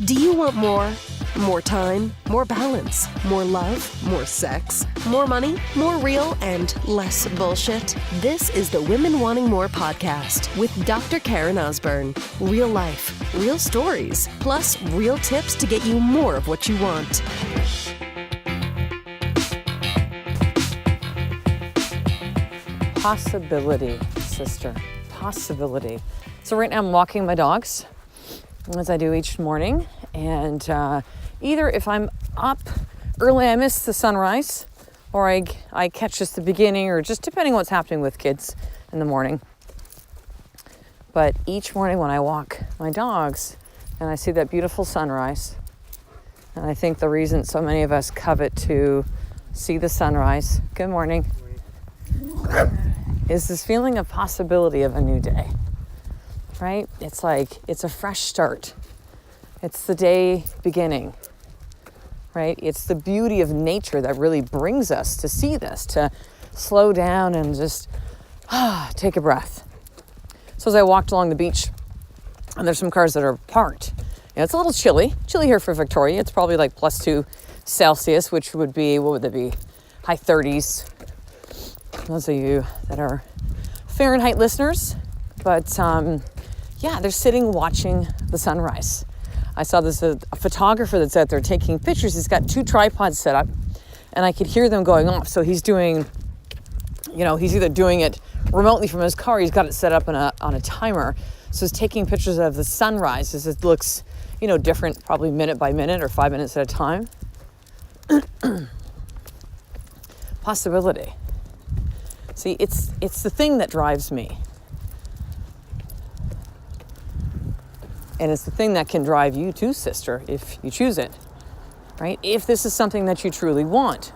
Do you want more? More time, more balance, more love, more sex, more money, more real, and less bullshit? This is the Women Wanting More podcast with Dr. Karen Osborne. Real life, real stories, plus real tips to get you more of what you want. Possibility, sister. Possibility. So right now I'm walking my dogs, as I do each morning, and either if I'm up early, I miss the sunrise, or I catch just the beginning, or just depending what's happening with kids in the morning. But each morning when I walk my dogs and I see that beautiful sunrise, and I think the reason so many of us covet to see the sunrise, good morning, is this feeling of possibility of a new day, right? It's like, it's a fresh start. It's the day beginning, right? It's the beauty of nature that really brings us to see this, to slow down and just take a breath. So as I walked along the beach, and there's some cars that are parked. It's a little chilly here for Victoria. It's probably like +2 Celsius, which would be, what would that be? High 30s. Those of you that are Fahrenheit listeners. But yeah, they're sitting watching the sunrise. I saw this a photographer that's out there taking pictures. He's got 2 tripods set up, and I could hear them going off. So he's doing, he's either doing it remotely from his car, he's got it set up on a timer. So he's taking pictures of the sunrise as it looks, different, probably minute by minute or 5 minutes at a time. Possibility. See, it's the thing that drives me. And it's the thing that can drive you too, sister, if you choose it, right? If this is something that you truly want.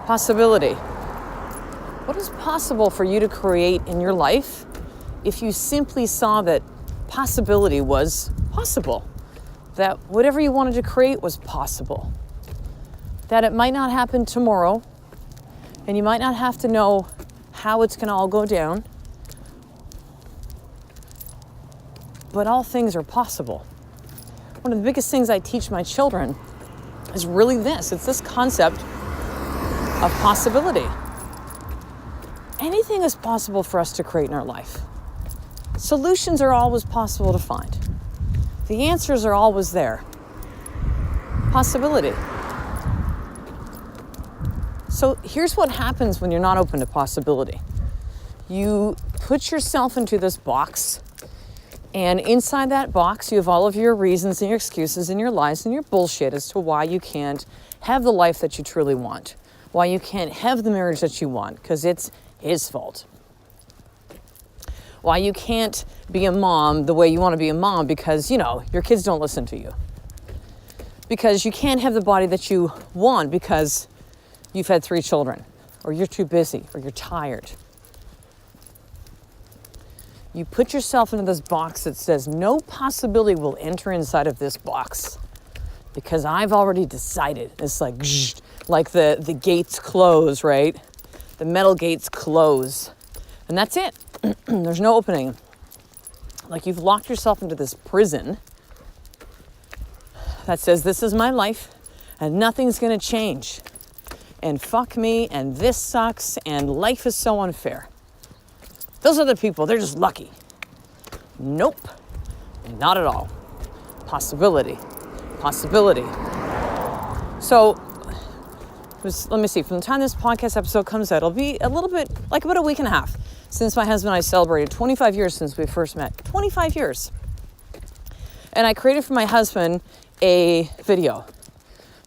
Possibility. What is possible for you to create in your life if you simply saw that possibility was possible? That whatever you wanted to create was possible? That it might not happen tomorrow, and you might not have to know how it's going to all go down, but all things are possible. One of the biggest things I teach my children is really this. It's this concept of possibility. Anything is possible for us to create in our life. Solutions are always possible to find. The answers are always there. Possibility. So here's what happens when you're not open to possibility. You put yourself into this box, and inside that box, you have all of your reasons and your excuses and your lies and your bullshit as to why you can't have the life that you truly want, why you can't have the marriage that you want, because it's his fault. Why you can't be a mom the way you want to be a mom because, your kids don't listen to you. Because you can't have the body that you want because you've had 3 children, or you're too busy, or you're tired. You put yourself into this box that says no possibility will enter inside of this box because I've already decided. It's like the gates close, right? The metal gates close, and that's it. There's no opening. Like you've locked yourself into this prison that says this is my life and nothing's going to change. And fuck me, and this sucks, and life is so unfair. Those other people, they're just lucky. Nope, not at all. Possibility. So, let me see, from the time this podcast episode comes out, it'll be a little bit, like about a week and a half since my husband and I celebrated 25 years since we first met. 25 years. And I created for my husband a video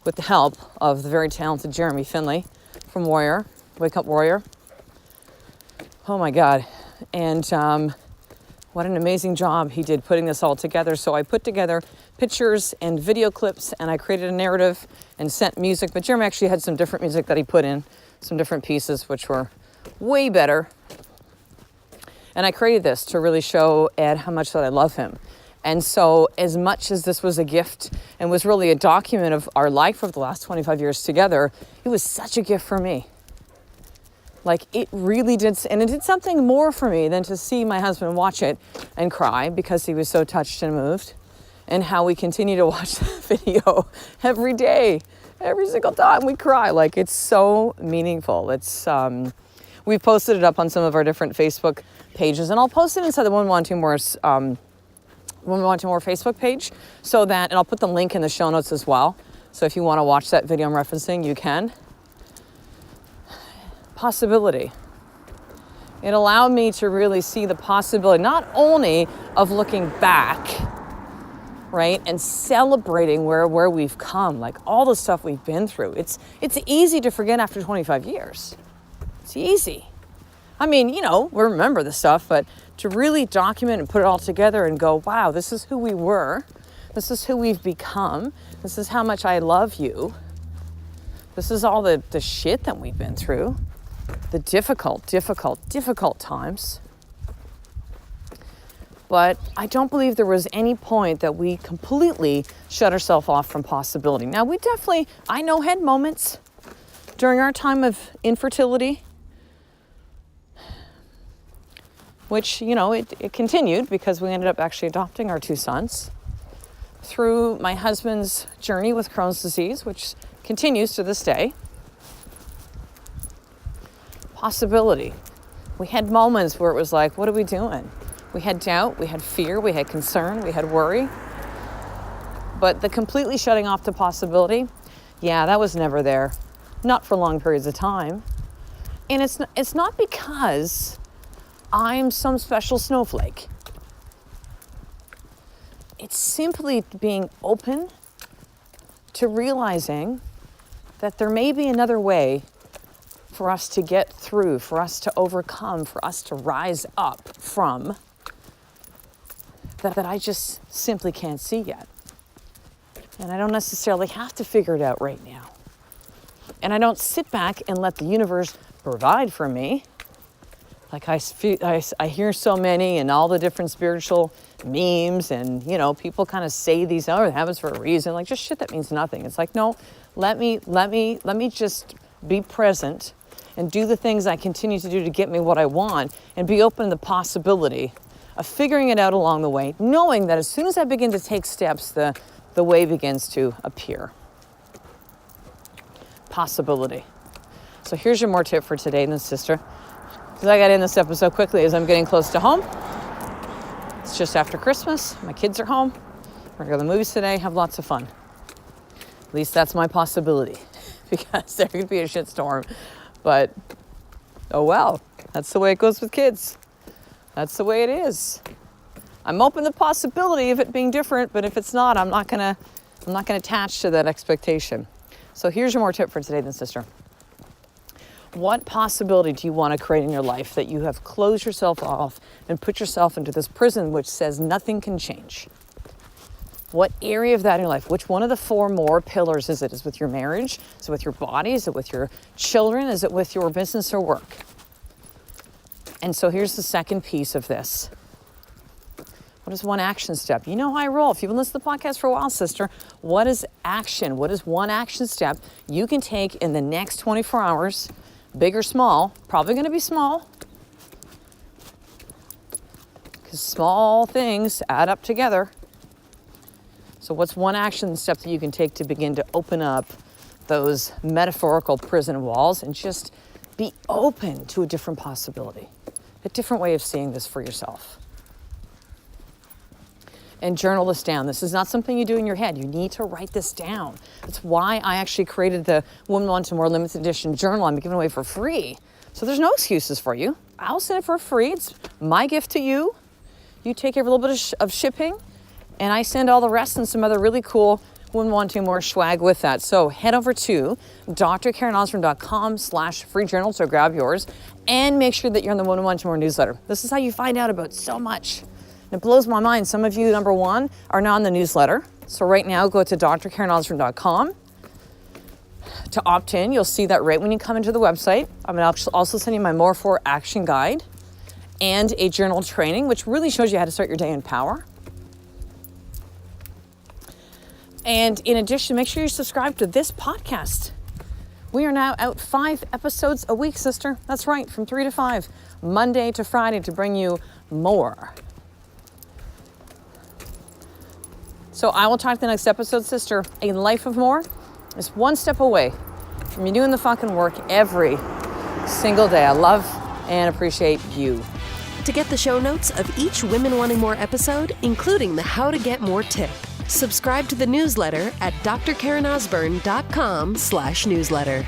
with the help of the very talented Jeremy Finley from Warrior, Wake Up Warrior. Oh my God. And what an amazing job he did putting this all together. So I put together pictures and video clips, and I created a narrative and sent music. But Jeremy actually had some different music that he put in, some different pieces, which were way better. And I created this to really show Ed how much that I love him. And so as much as this was a gift and was really a document of our life over the last 25 years together, it was such a gift for me. Like it really did, and it did something more for me than to see my husband watch it and cry because he was so touched and moved, and how we continue to watch that video every day, every single time we cry. Like it's so meaningful. It's, we've posted it up on some of our different Facebook pages, and I'll post it inside the Women Wanting More Facebook page, so that, and I'll put the link in the show notes as well. So if you want to watch that video I'm referencing, you can. Possibility. It allowed me to really see the possibility, not only of looking back, right, and celebrating where we've come, like all the stuff we've been through. It's easy to forget after 25 years. It's easy. I mean, you know, we remember the stuff, but to really document and put it all together and go, wow, this is who we were. This is who we've become. This is how much I love you. This is all the shit that we've been through. The difficult times. But I don't believe there was any point that we completely shut ourselves off from possibility. Now, I know, had moments during our time of infertility, which, you know, it continued because we ended up actually adopting our 2 sons through my husband's journey with Crohn's disease, which continues to this day. Possibility. We had moments where it was like, what are we doing? We had doubt, we had fear, we had concern, we had worry. But the completely shutting off to possibility, yeah, that was never there. Not for long periods of time. And it's not because I'm some special snowflake. It's simply being open to realizing that there may be another way for us to get through, for us to overcome, for us to rise up from, that I just simply can't see yet. And I don't necessarily have to figure it out right now. And I don't sit back and let the universe provide for me. Like I hear so many and all the different spiritual memes, and, you know, people kind of say these, oh, it happens for a reason. Like, just shit that means nothing. It's like, no, let me just be present and do the things I continue to do to get me what I want, and be open to the possibility of figuring it out along the way, knowing that as soon as I begin to take steps, the way begins to appear. Possibility. So here's your more tip for today, then, sister. Because I got in this episode quickly as I'm getting close to home. It's just after Christmas. My kids are home. We're going to go to the movies today, have lots of fun. At least that's my possibility, because there could be a shitstorm. But, oh well, that's the way it goes with kids. That's the way it is. I'm open to the possibility of it being different, but if it's not, I'm not gonna attach to that expectation. So here's your more tip for today, then, sister. What possibility do you want to create in your life that you have closed yourself off and put yourself into this prison which says nothing can change? What area of that in your life? Which one of the 4 more pillars is it? Is it with your marriage? Is it with your body? Is it with your children? Is it with your business or work? And so here's the second piece of this. What is one action step? You know how I roll. If you've been listening to the podcast for a while, sister, what is action? What is one action step you can take in the next 24 hours, big or small? Probably going to be small, because small things add up together. So what's one action step that you can take to begin to open up those metaphorical prison walls and just be open to a different possibility, a different way of seeing this for yourself? And journal this down. This is not something you do in your head. You need to write this down. That's why I actually created the Women Wanting More limited edition journal I'm giving away for free. So there's no excuses for you. I'll send it for free. It's my gift to you. You take every little bit of shipping, and I send all the rest and some other really cool Women Wanting More swag with that. So head over to drkarenosborne.com/free journal to grab yours, and make sure that you're in the Women Wanting More newsletter. This is how you find out about so much. And it blows my mind. Some of you, number one, are not in the newsletter. So right now, go to drkarenosborne.com to opt in. You'll see that right when you come into the website. I'm going to also send you my More For Action Guide and a journal training, which really shows you how to start your day in power. And in addition, make sure you subscribe to this podcast. We are now out 5 episodes a week, sister. That's right, from 3 to 5, Monday to Friday, to bring you more. So I will talk to the next episode, sister. A life of more is one step away from you doing the fucking work every single day. I love and appreciate you. To get the show notes of each Women Wanting More episode, including the How to Get More tip, subscribe to the newsletter at drkarenosburn.com/newsletter.